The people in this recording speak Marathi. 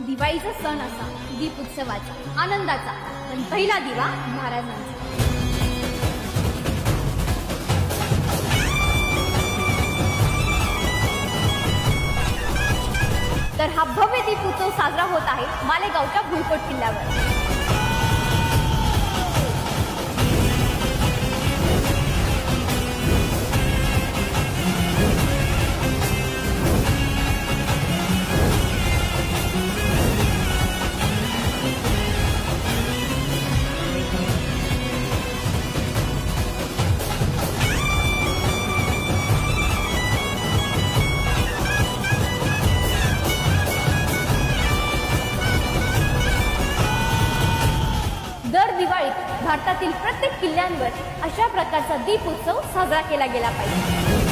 दिवाळीचा सण असा दीप उत्सवाचा आनंदाचा, पण पहिला दिवा महाराजांचा. तर हा भव्य दीप उत्सव साजरा होत आहे मालेगावच्या भुईकोट किल्ल्यावर. दर दिवाळीत भारतातील प्रत्येक किल्ल्यांवर अशा प्रकारचा दीप उत्सव साजरा केला गेला पाहिजे.